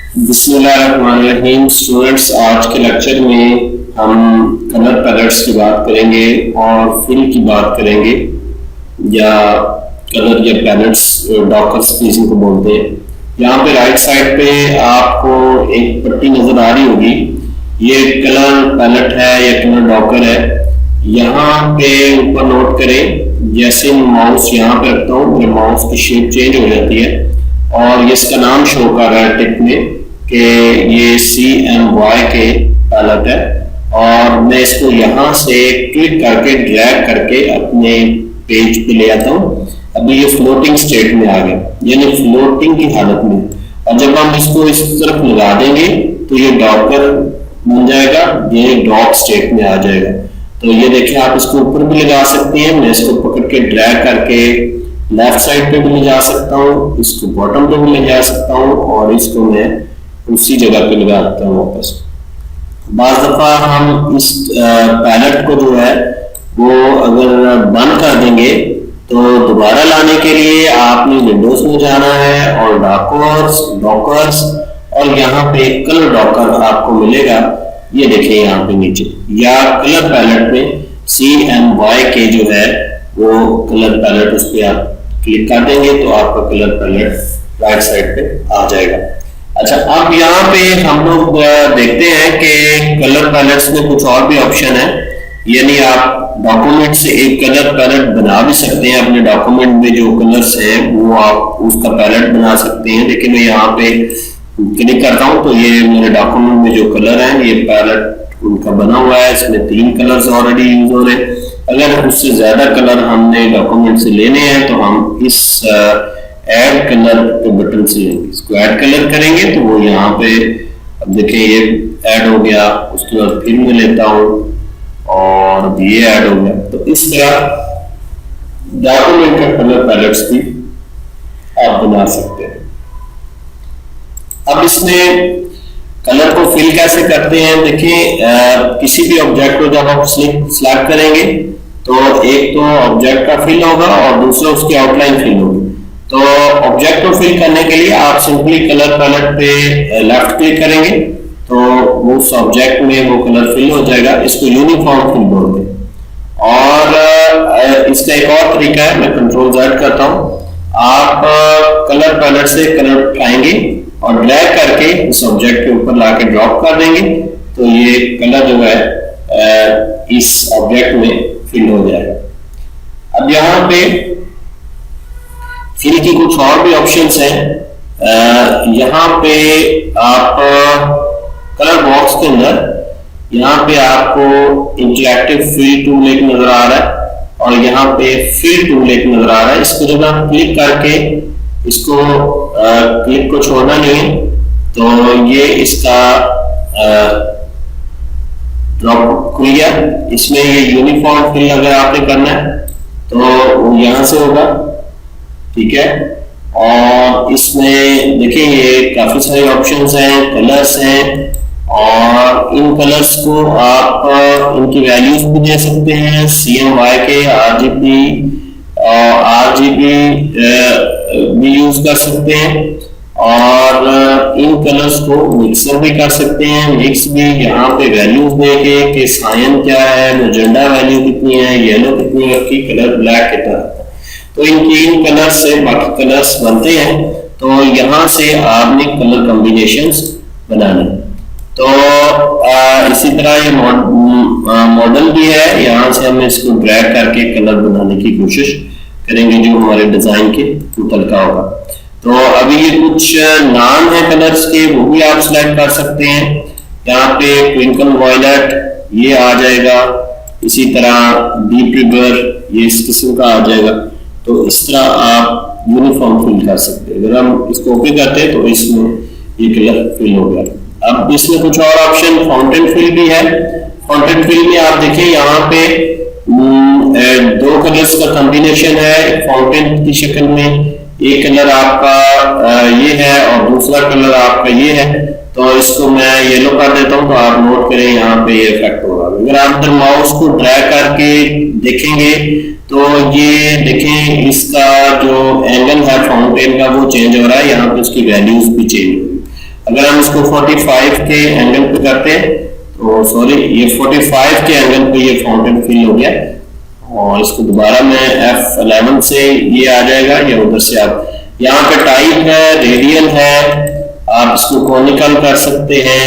बिस्मिल्लाहिर्रहमानिर्रहीम। स्टूडेंट्स, आज के लेक्चर में हम कलर पैलेट्स की बात करेंगे और फिल की बात करेंगे, या कलर या पैलेट्स डॉकर्स भी इनको बोलते हैं। यहाँ पे राइट साइड पे आपको एक पट्टी नजर आ रही होगी, ये कलर पैलेट है या कलर डॉकर है। यहाँ पे ऊपर नोट करें, जैसे माउस यहाँ पे रखता हूँ मेरे माउस की शेप चेंज हो जाती है और ये इसका नाम शो कर रहा है टिप में कि ये CMY के पैलेट है, और मैं इसको यहाँ से क्लिक करके ड्रैग करके अपने पेज पे ले आता हूँ। अभी ये फ्लोटिंग स्टेट में आ गया, यानी फ्लोटिंग की हालत में, और जब हम इसको इस तरफ लगा देंगे तो ये डॉकर बन जाएगा, ये डॉक स्टेट में आ जाएगा। तो ये देखिए, आप इसको ऊपर भी लगा सकते हैं, मैं इसको पकड़ के ड्रैग करके लेफ्ट साइड पे भी ले जा सकता हूँ, इसको बॉटम पे भी ले जा सकता हूँ, और इसको मैं उसी जगह पे लगा देता हूँ वापस। बाज़ दफा हम इस पैलेट को जो है वो अगर बंद कर देंगे तो दोबारा लाने के लिए आपने विंडोज में जाना है और डॉकर्स और यहाँ पे कलर डॉकर आपको मिलेगा। ये देखिए यहाँ पे नीचे, या कलर पैलेट में CMY के जो है वो कलर पैलेट, उस पर आप क्लिक कर देंगे तो आपका कलर पैलेट राइट साइड पे आ जाएगा। अच्छा, अब यहाँ पे हम लोग देखते हैं कि कलर पैलेट्स में कुछ और भी ऑप्शन है, यानी आप डॉक्यूमेंट से एक कलर पैलेट बना भी सकते हैं। अपने डॉक्यूमेंट में जो कलर्स हैं वो आप उसका पैलेट बना सकते हैं। लेकिन मैं यहाँ पे क्लिक करता हूँ तो ये मेरे डॉक्यूमेंट में जो कलर है ये पैलेट उनका बना हुआ है, इसमें 3 कलर्स ऑलरेडी यूज हो रहे हैं। अगर उससे ज्यादा कलर हमने डॉक्यूमेंट से लेने हैं तो हम इस ऐड कलर के बटन से लेंगे, इसको ऐड कलर करेंगे तो वो यहाँ पे, अब देखिए ये ऐड हो गया। उसके बाद फिर मैं लेता हूँ और ये ऐड हो गया। तो इस तरह डॉक्यूमेंट के कलर पैलेट्स भी आप बना सकते हैं। अब इसमें कलर को फिल कैसे करते हैं, देखिए किसी भी ऑब्जेक्ट को जब आप सिलेक्ट करेंगे तो एक तो ऑब्जेक्ट का फिल होगा और दूसरा उसकी आउटलाइन फिल होगी। तो ऑब्जेक्ट को फिल करने के लिए आप सिंपली कलर पैलेट पे लेफ्ट क्लिक करेंगे तो उस ऑब्जेक्ट में वो कलर फिल हो जाएगा। इसको यूनिफॉर्म फिल बोलते हैं। और इसका एक और तरीका है, मैं कंट्रोल-Z करता हूँ, आप कलर पैलेट से कलर उठाएंगे और ड्रैग करके इस ऑब्जेक्ट के ऊपर लाके ड्रॉप कर देंगे तो ये कलर जो है इस ऑब्जेक्ट में फिल हो जाएगा। अब यहाँ पे फिल की कुछ और भी ऑप्शंस हैं। यहाँ पे आप कलर बॉक्स के अंदर यहाँ पे आपको इंटरैक्टिव फिल टूल एक नजर आ रहा है और यहाँ पे फिल टूल एक नजर आ रहा है। इसको जब आप क्लिक करके इसको क्लिक को छोड़ना नहीं है तो ये इसका ड्रॉप खुल गया। इसमें ये यूनिफॉर्म फिल अगर आपने करना है तो वो यहाँ से होगा, ठीक है। और इसमें देखिए ये काफी सारे ऑप्शंस हैं, कलर्स हैं, और इन कलर्स को आप इनकी वैल्यूज भी दे सकते हैं, CMY के RGB भी यूज कर सकते हैं, और इन कलर्स को मिक्सर भी कर सकते हैं। मिक्स भी यहाँ पे वैल्यूज देके कि सायन क्या है, मैजेंडा वैल्यू कितनी है, येलो कितनी है, की कलर ब्लैक कितना है, तो इन कलर से बाकी कलर्स बनते हैं। तो यहाँ से आपने कलर कॉम्बिनेशंस बनाने। तो इसी तरह ये मॉडल भी है, यहाँ से हम इसको ड्रैग करके कलर बनाने की कोशिश करेंगे जो हमारे डिजाइन के मुतलका होगा। तो अभी ये कुछ नाम है कलर्स के, वो भी आप सिलेक्ट कर सकते हैं। यहाँ पे ट्विंकल वॉयलेट ये आ जाएगा, इसी तरह डीप रिवर ये इस किस्म का आ जाएगा। तो इस तरह आप यूनिफॉर्म फिल कर सकते हैं। अगर हम इसको ओके करते हैं तो इसमें ये कलर फिल हो गया। अब इसमें कुछ और ऑप्शन, फाउंटेन फिल भी है। फाउंटेन फिल में आप देखिए यहाँ पे 2 कलर्स का कॉम्बिनेशन है फाउंटेन की शक्ल में। एक कलर आपका ये है और दूसरा कलर आपका ये है। तो इसको मैं येलो कर देता हूँ तो आप नोट करें यहाँ पे ये इफेक्ट होगा। अगर आप इधर माउस को ड्रैग करके देखेंगे तो ये देखें, इसका जो एंगल है फाउंटेन का वो चेंज हो रहा है, यहाँ पे उसकी वैल्यूज भी चेंज हो रही है। अगर हम इसको 45 के एंगल पे करते हैं तो सॉरी ये 45 के एंगल पे ये फाउंटेन फिल हो गया, और इसको दोबारा मैं F11 से ये आ जाएगा, या उधर से आप यहाँ पे टाइप है, रेडियल है, आप इसको कॉनिकल कर सकते हैं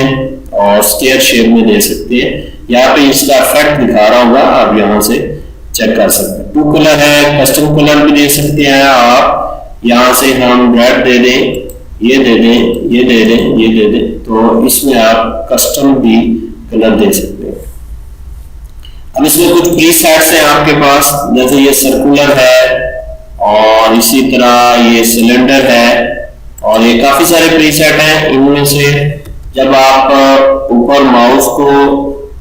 और स्क्वायर शेप में दे सकते हैं। यहाँ पे इसका इफेक्ट दिखा रहा होगा, आप यहाँ से चेक कर सकते हैं। 2 कलर है, कस्टम कलर भी दे सकते हैं आप, यहाँ से हम रेड दे दें, ये दे दें, ये दे दें, ये दे दें, तो इसमें आप कस्टम भी कलर दे सकते हैं। अब इसमें कुछ प्रीसेट्स हैं आपके पास, जैसे ये सर्कुलर है और इसी तरह ये सिलेंडर है, और ये काफी सारे प्रीसेट हैं। इनमें से जब आप ऊपर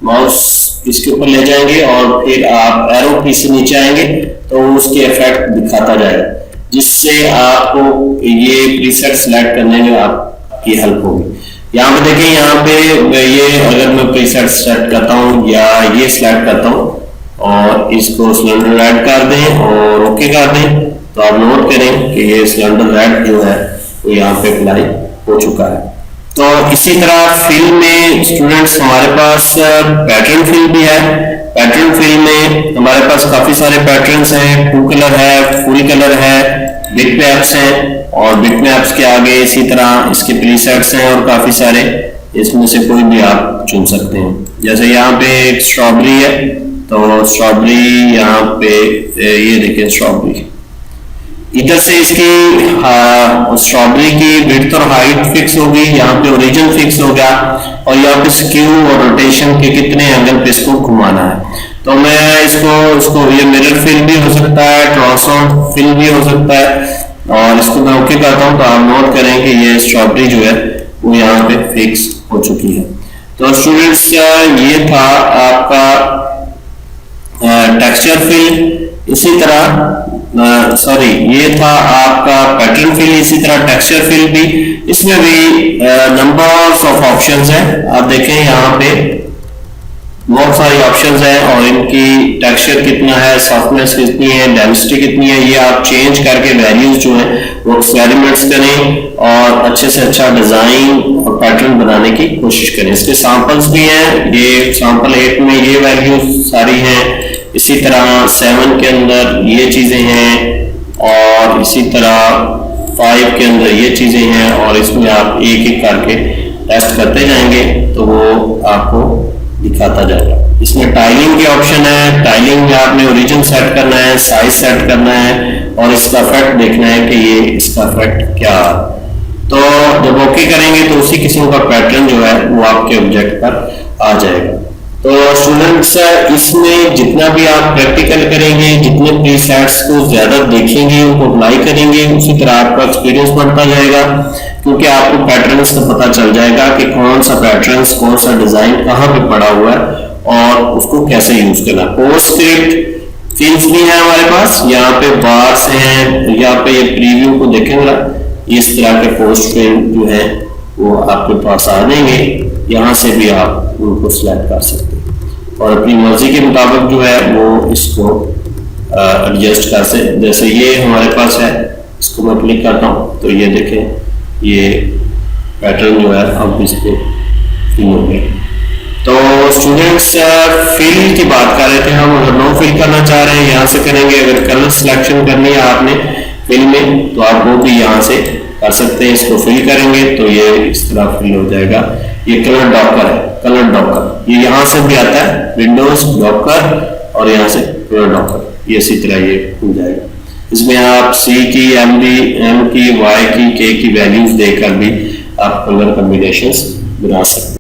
माउस इसके ऊपर ले जाएंगे और फिर आप एरो की से नीचे आएंगे तो उसके इफेक्ट दिखाता जाएगा, जिससे आपको ये प्रीसेट सिलेक्ट करने में आपकी हेल्प होगी। यहाँ पे देखिए, यहाँ पे ये अगर मैं प्रीसेट सेलेक्ट करता हूँ या ये सिलेक्ट करता हूँ और इसको सिलेंडर रेड कर दें और ओके कर दें, तो आप नोट करें कि ये सिलेंडर रेड जो है वो यहाँ पे अप्लाई हो चुका है। तो इसी तरह फिल में स्टूडेंट्स हमारे पास पैटर्न फिल भी है। पैटर्न फिल में हमारे पास काफी सारे पैटर्न्स हैं, 2 कलर है, फुल कलर है, बिट मैप्स हैं, और बिट मैप्स के आगे इसी तरह इसके प्रीसेट्स हैं और काफी सारे, इसमें से कोई भी आप चुन सकते हैं। जैसे यहाँ पे एक स्ट्रॉबेरी है, तो स्ट्रॉबेरी यहाँ पे ये देखिए स्ट्रॉबेरी, इधर से इसकी स्ट्रॉबेरी की विड्थ और हाइट फिक्स होगी, यहाँ पे ओरिजिन फिक्स हो गया, और यहाँ पे स्क्यू और रोटेशन के कितने एंगल पे इसको घुमाना है। तो मैं इसको ये मिरर फिल भी हो सकता है, ट्रांसफॉर्म फिल भी हो सकता है, और इसको मैं ओके करता हूँ तो आप नोट करें कि ये स्ट्रॉबेरी जो है वो यहाँ पे फिक्स हो चुकी है। तो स्टूडेंट्स ये था आपका टेक्सचर फिल। इसी तरह ये था आपका पैटर्न फिल, इसी तरह टेक्सचर फिल भी। इसमें भी नंबर्स ऑफ ऑप्शंस हैं, आप देखें यहाँ पे बहुत सारी ऑप्शंस हैं, और इनकी टेक्सचर कितना है, सॉफ्टनेस कितनी है, डेंसिटी कितनी है, ये आप चेंज करके वैल्यूज जो है वो एक्सपेरिमेंट्स करें और अच्छे से अच्छा डिजाइन और पैटर्न बनाने की कोशिश करें। इसके सैंपल्स भी हैं, ये सैंपल 8 में ये वैल्यूज सारी हैं, इसी तरह 7 के अंदर ये चीजें हैं, और इसी तरह 5 के अंदर ये चीजें हैं, और इसमें आप एक एक करके टेस्ट करते जाएंगे तो वो आपको दिखाता जाएगा। इसमें टाइलिंग के ऑप्शन है, टाइलिंग में आपने ओरिजिन सेट करना है, साइज सेट करना है, और इसका इफेक्ट देखना है कि ये इसका इफेक्ट क्या है। तो जब ओके करेंगे तो उसी किस्म का पैटर्न जो है वो आपके ऑब्जेक्ट पर आ जाएगा। तो स्टूडेंट्स इसमें जितना भी आप प्रैक्टिकल करेंगे, जितने प्रीसेट्स को ज्यादा देखेंगे, उनको अप्लाई करेंगे, उसी तरह आपका एक्सपीरियंस बढ़ता जाएगा, क्योंकि आपको पैटर्न्स का पता चल जाएगा कि कौन सा पैटर्न्स, कौन सा डिजाइन कहाँ पे पड़ा हुआ है और उसको कैसे यूज करना। पोस्ट स्क्रिप्ट फिल्स भी है हमारे पास, यहाँ पे बार्स हैं, यहाँ पे ये प्रीव्यू को देखेंगे, इस तरह के पोस्ट फिल्म जो है वो आपके पास आ जाएंगे, यहाँ से भी आप उनको सिलेक्ट कर सकते हैं और अपनी मर्जी के मुताबिक जो है वो इसको एडजस्ट कर सकते। जैसे ये हमारे पास है, इसको मैं क्लिक करता हूँ तो ये देखें ये पैटर्न जो है अब इस पे फिल हो गया। तो स्टूडेंट्स फिल की बात कर रहे थे हम, अगर नो फिल करना चाह रहे हैं यहाँ से करेंगे, अगर कलर सिलेक्शन करनी है आपने फिल में तो आप वो भी यहाँ से कर सकते हैं। इसको फिल करेंगे तो ये इस तरह फिल हो जाएगा। ये कलर डॉकर है, कलर डॉकर ये यहाँ से भी आता है, विंडोज डॉकर और यहाँ से कलर डॉकर, ये इसी तरह ये हो जाएगा। इसमें आप C की, M की, Y की, K की वैल्यूज देकर भी आप कलर कॉम्बिनेशंस बना सकते हैं।